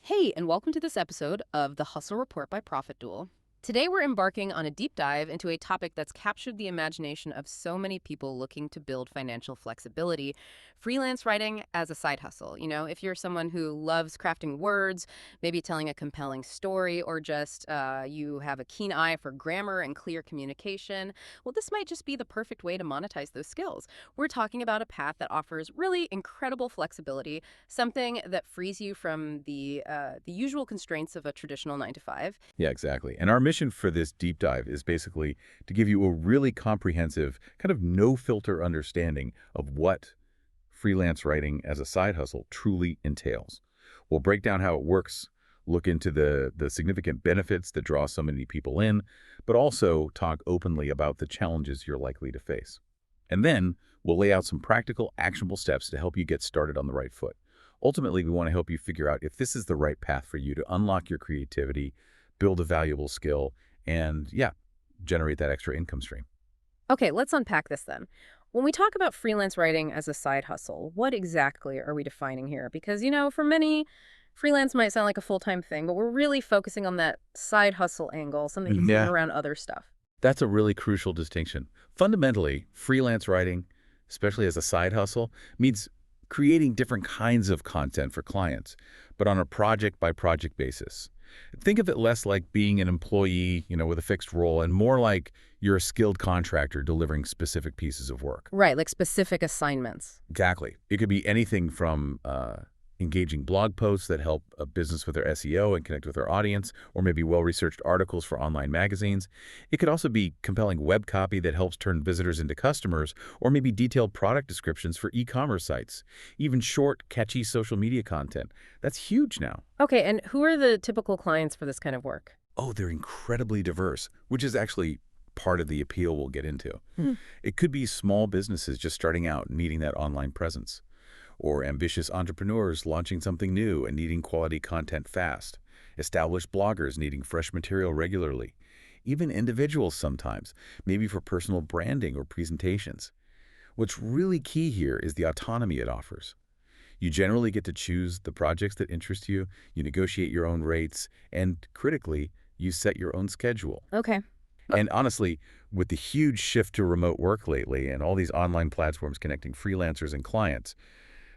Hey, and welcome to this episode of the Hustle Report by Profit Duel. Today, we're embarking on a deep dive into a topic that's captured the imagination of so many people looking to build financial flexibility: freelance writing as a side hustle. If you're someone who loves crafting words, maybe telling a compelling story, or just you have a keen eye for grammar and clear communication, well, this might just be the perfect way to monetize those skills. We're talking about a path that offers really incredible flexibility, something that frees you from the usual constraints of a traditional 9 to 5. Yeah, exactly. And our mission for this deep dive is basically to give you a really comprehensive, kind of no-filter understanding of what freelance writing as a side hustle truly entails. We'll break down how it works, look into the significant benefits that draw so many people in, but also talk openly about the challenges you're likely to face. And then we'll lay out some practical, actionable steps to help you get started on the right foot. Ultimately, we want to help you figure out if this is the right path for you to unlock your creativity, build a valuable skill, and yeah, generate that extra income stream. Okay, let's unpack this then. When we talk about freelance writing as a side hustle, what exactly are we defining here? Because, for many, freelance might sound like a full-time thing, but we're really focusing on that side hustle angle, something you can do Yeah, around other stuff. that's a really crucial distinction. Fundamentally, freelance writing, especially as a side hustle, means creating different kinds of content for clients, but on a project-by-project basis. Think of it less like being an employee, with a fixed role, and more like you're a skilled contractor delivering specific pieces of work. Right, like specific assignments. Exactly. It could be anything from engaging blog posts that help a business with their SEO and connect with their audience, or maybe well-researched articles for online magazines. It could also be compelling web copy that helps turn visitors into customers, or maybe detailed product descriptions for e-commerce sites. Even short, catchy social media content. That's huge now. Okay, and who are the typical clients for this kind of work? Oh, they're incredibly diverse, which is actually part of the appeal we'll get into. Hmm. It could be small businesses just starting out, needing that online presence, or ambitious entrepreneurs launching something new and needing quality content fast, established bloggers needing fresh material regularly, even individuals sometimes, maybe for personal branding or presentations. What's really key here is the autonomy it offers. You generally get to choose the projects that interest you, you negotiate your own rates, and critically, you set your own schedule. Okay. And honestly, with the huge shift to remote work lately and all these online platforms connecting freelancers and clients,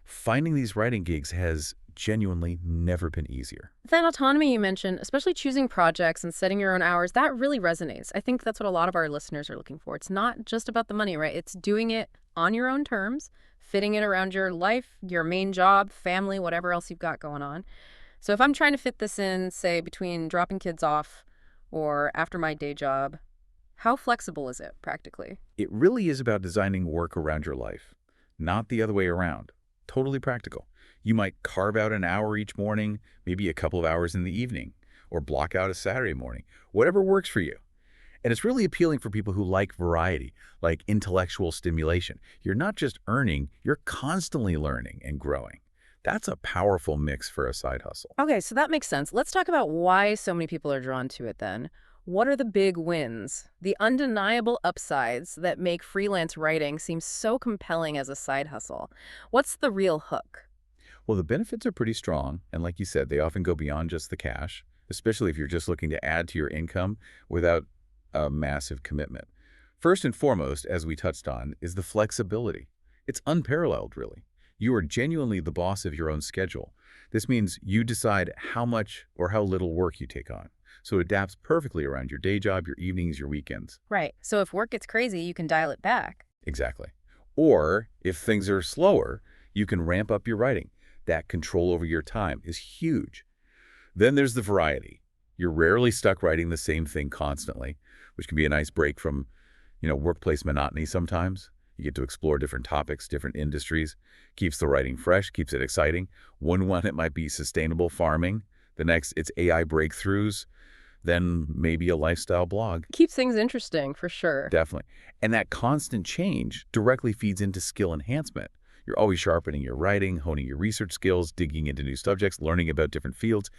finding these writing gigs has genuinely never been easier. That autonomy you mentioned, especially choosing projects and setting your own hours, that really resonates. I think that's what a lot of our listeners are looking for. It's not just about the money, right? It's doing it on your own terms, fitting it around your life, your main job, family, whatever else you've got going on. So if I'm trying to fit this in, say, between dropping kids off or after my day job, how flexible is it practically? It really is about designing work around your life, not the other way around. Totally practical. You might carve out an hour each morning, maybe a couple of hours in the evening, or block out a Saturday morning, whatever works for you. And it's really appealing for people who like variety, like intellectual stimulation. You're not just earning, you're constantly learning and growing. That's a powerful mix for a side hustle. Okay, so that makes sense. Let's talk about why so many people are drawn to it then. What are the big wins, the undeniable upsides that make freelance writing seem so compelling as a side hustle? What's the real hook? Well, the benefits are pretty strong, and like you said, they often go beyond just the cash, especially if you're just looking to add to your income without a massive commitment. First and foremost, as we touched on, is the flexibility. It's unparalleled, really. You are genuinely the boss of your own schedule. This means you decide how much or how little work you take on. So it adapts perfectly around your day job, your evenings, your weekends. Right. So if work gets crazy, you can dial it back. Exactly. Or if things are slower, you can ramp up your writing. That control over your time is huge. Then there's the variety. You're rarely stuck writing the same thing constantly, which can be a nice break from, workplace monotony sometimes. You get to explore different topics, different industries, keeps the writing fresh, keeps it exciting. One it might be sustainable farming. The next, it's AI breakthroughs. Then maybe a lifestyle blog. Keeps things interesting, for sure. Definitely. And that constant change directly feeds into skill enhancement. You're always sharpening your writing, honing your research skills, digging into new subjects, learning about different fields.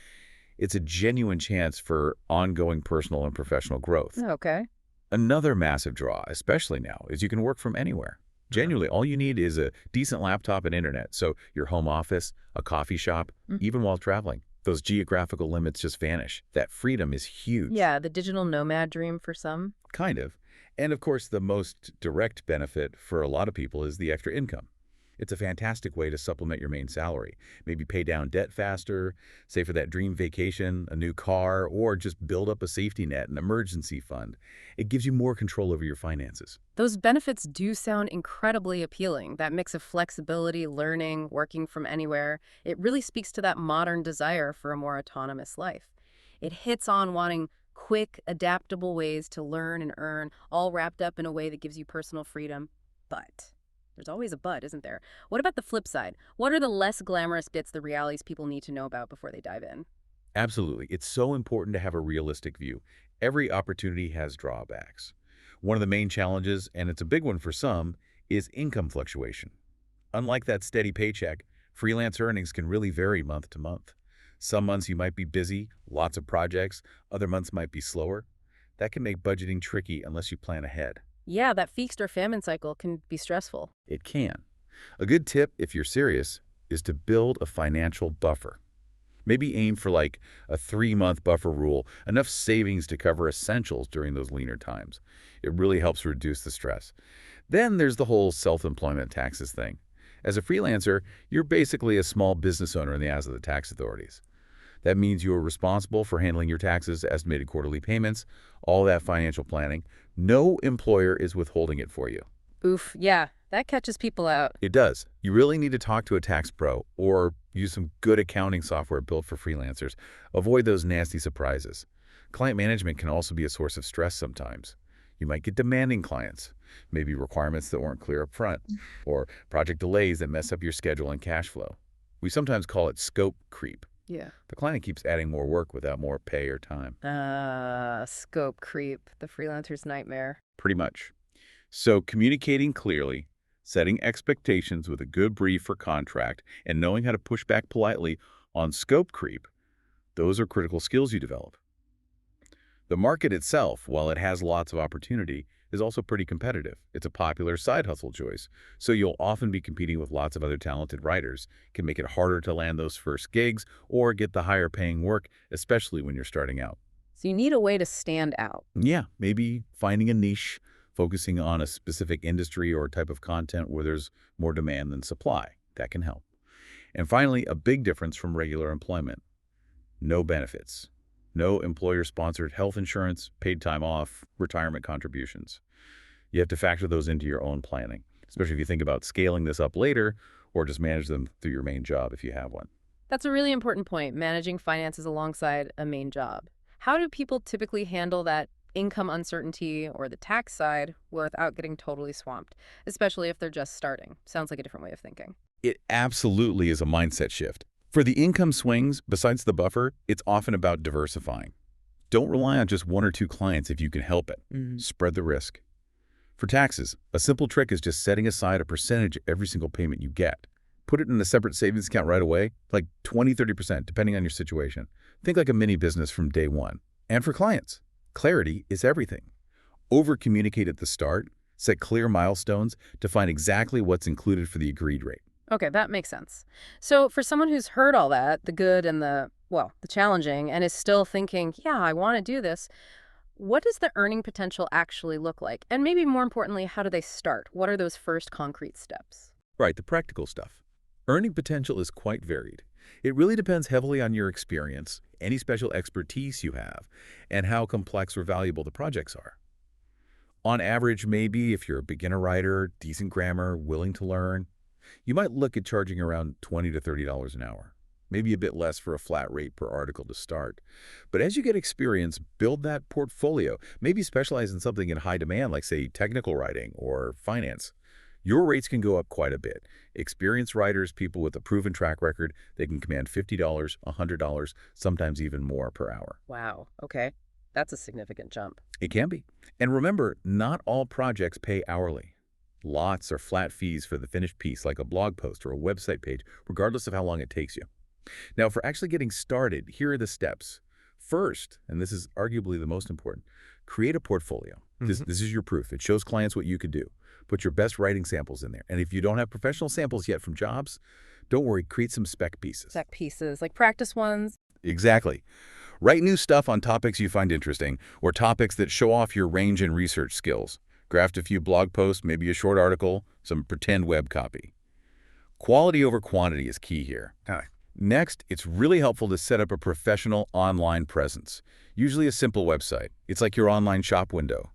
It's a genuine chance for ongoing personal and professional growth. Okay. Another massive draw, especially now, is you can work from anywhere. Genuinely, all you need is a decent laptop and internet. So your home office, a coffee shop, even while traveling. Those geographical limits just vanish. That freedom is huge. Yeah, the digital nomad dream for some. Kind of. And of course, the most direct benefit for a lot of people is the extra income. It's a fantastic way to supplement your main salary. Maybe pay down debt faster, save for that dream vacation, a new car, or just build up a safety net, an emergency fund. It gives you more control over your finances. Those benefits do sound incredibly appealing. That mix of flexibility, learning, working from anywhere, it really speaks to that modern desire for a more autonomous life. It hits on wanting quick, adaptable ways to learn and earn, all wrapped up in a way that gives you personal freedom. But there's always a but, isn't there? What about the flip side? What are the less glamorous bits, the realities people need to know about before they dive in? Absolutely. It's so important to have a realistic view. Every opportunity has drawbacks. One of the main challenges, and it's a big one for some, is income fluctuation. Unlike that steady paycheck, freelance earnings can really vary month to month. Some months you might be busy, lots of projects. Other months might be slower. That can make budgeting tricky unless you plan ahead. Yeah, that feast or famine cycle can be stressful. It can. A good tip, if you're serious, is to build a financial buffer. Maybe aim for like a 3-month buffer rule, enough savings to cover essentials during those leaner times. It really helps reduce the stress. Then there's the whole self-employment taxes thing. As a freelancer, you're basically a small business owner in the eyes of the tax authorities. That means you are responsible for handling your taxes, estimated quarterly payments, all that financial planning. No employer is withholding it for you. Oof, yeah, that catches people out. It does. You really need to talk to a tax pro or use some good accounting software built for freelancers. Avoid those nasty surprises. Client management can also be a source of stress sometimes. You might get demanding clients, maybe requirements that weren't clear up front, or project delays that mess up your schedule and cash flow. We sometimes call it scope creep. Yeah. The client keeps adding more work without more pay or time. Scope creep, the freelancer's nightmare. Pretty much. So communicating clearly, setting expectations with a good brief for contract, and knowing how to push back politely on scope creep, those are critical skills you develop. The market itself, while it has lots of opportunity, is also pretty competitive. It's a popular side hustle choice, so you'll often be competing with lots of other talented writers. It can make it harder to land those first gigs or get the higher paying work, especially when you're starting out. So you need a way to stand out. Yeah, maybe finding a niche, focusing on a specific industry or type of content where there's more demand than supply. That can help. And finally, a big difference from regular employment: no benefits. No employer-sponsored health insurance, paid time off, retirement contributions. You have to factor those into your own planning, especially if you think about scaling this up later or just manage them through your main job if you have one. That's a really important point, managing finances alongside a main job. How do people typically handle that income uncertainty or the tax side without getting totally swamped, especially if they're just starting? Sounds like a different way of thinking. It absolutely is a mindset shift. For the income swings, besides the buffer, it's often about diversifying. Don't rely on just 1 or 2 clients if you can help it. Spread the risk. For taxes, a simple trick is just setting aside a percentage of every single payment you get. Put it in a separate savings account right away, like 20–30%, depending on your situation. Think like a mini business from day one. And for clients, clarity is everything. Over-communicate at the start, set clear milestones, define exactly what's included for the agreed rate. Okay, that makes sense. So for someone who's heard all that, the good and the challenging, and is still thinking, yeah, I want to do this, what does the earning potential actually look like? And maybe more importantly, how do they start? What are those first concrete steps? Right, the practical stuff. Earning potential is quite varied. It really depends heavily on your experience, any special expertise you have, and how complex or valuable the projects are. On average, maybe if you're a beginner writer, decent grammar, willing to learn, you might look at charging around $20 to $30 an hour, maybe a bit less for a flat rate per article to start. But as you get experience, build that portfolio, maybe specialize in something in high demand like, say, technical writing or finance. Your rates can go up quite a bit. Experienced writers, people with a proven track record, they can command $50, $100, sometimes even more per hour. Wow, okay. That's a significant jump. It can be. And remember, not all projects pay hourly. Lots are flat fees for the finished piece, like a blog post or a website page, regardless of how long it takes you. Now, for actually getting started, here are the steps. First, and this is arguably the most important, create a portfolio. This is your proof. It shows clients what you could do. Put your best writing samples in there. And if you don't have professional samples yet from jobs, don't worry, create some spec pieces. Spec pieces, like practice ones? Exactly. Write new stuff on topics you find interesting, or topics that show off your range and research skills. Draft a few blog posts, maybe a short article, some pretend web copy. Quality over quantity is key here. Next, it's really helpful to set up a professional online presence, usually a simple website. It's like your online shop window.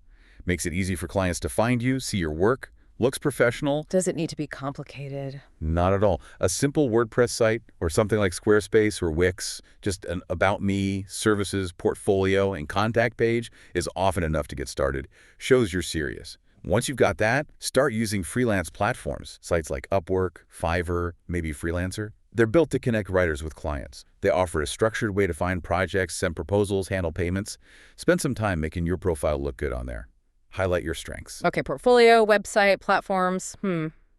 Makes it easy for clients to find you, see your work, looks professional. Does it need to be complicated? Not at all. A simple WordPress site or something like Squarespace or Wix, just an About Me, services, portfolio, and contact page is often enough to get started. Shows you're serious. Once you've got that, start using freelance platforms, sites like Upwork, Fiverr, maybe Freelancer. They're built to connect writers with clients. They offer a structured way to find projects, send proposals, handle payments. Spend some time making your profile look good on there. Highlight your strengths. Okay, portfolio, website, platforms.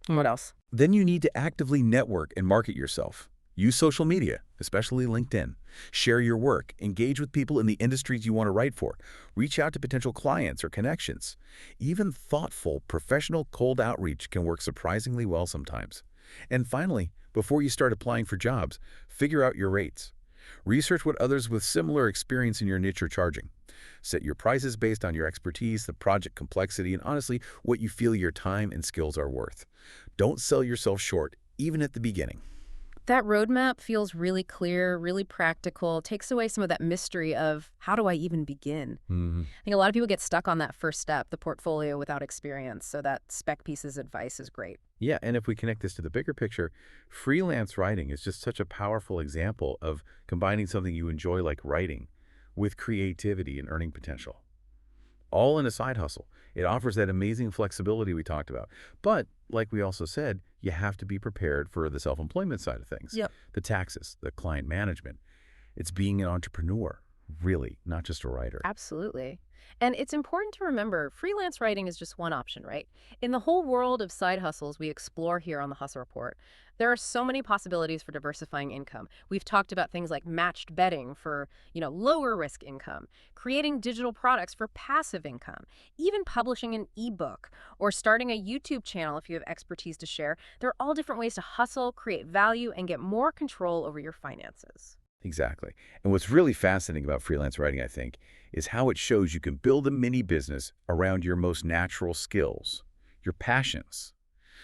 What else? Then you need to actively network and market yourself. Use social media, especially LinkedIn. Share your work. Engage with people in the industries you want to write for. Reach out to potential clients or connections. Even thoughtful, professional cold outreach can work surprisingly well sometimes. And finally, before you start applying for jobs, figure out your rates. Research what others with similar experience in your niche are charging. Set your prices based on your expertise, the project complexity, and honestly, what you feel your time and skills are worth. Don't sell yourself short, even at the beginning. That roadmap feels really clear, really practical, takes away some of that mystery of how do I even begin? I think a lot of people get stuck on that first step, the portfolio without experience, so that spec pieces advice is great. Yeah, and if we connect this to the bigger picture, freelance writing is just such a powerful example of combining something you enjoy like writing with creativity and earning potential. All in a side hustle. It offers that amazing flexibility we talked about. But, like we also said, you have to be prepared for the self-employment side of things. Yep. The taxes, the client management. It's being an entrepreneur, really, not just a writer. Absolutely. And it's important to remember freelance writing is just one option, right? In the whole world of side hustles we explore here on the Hustle Report, there are so many possibilities for diversifying income. We've talked about things like matched betting for, lower risk income, creating digital products for passive income, even publishing an ebook or starting a YouTube channel if you have expertise to share. There are all different ways to hustle, create value, and get more control over your finances. Exactly. And what's really fascinating about freelance writing, I think, is how it shows you can build a mini business around your most natural skills, your passions.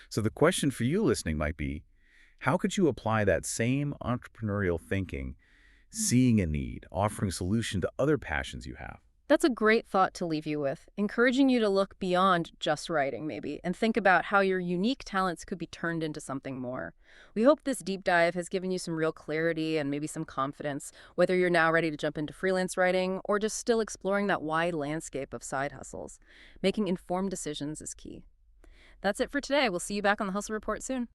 So the question for you listening might be, how could you apply that same entrepreneurial thinking, seeing a need, offering solution to other passions you have? That's a great thought to leave you with, encouraging you to look beyond just writing, maybe, and think about how your unique talents could be turned into something more. We hope this deep dive has given you some real clarity and maybe some confidence, whether you're now ready to jump into freelance writing or just still exploring that wide landscape of side hustles. Making informed decisions is key. That's it for today. We'll see you back on the Hustle Report soon.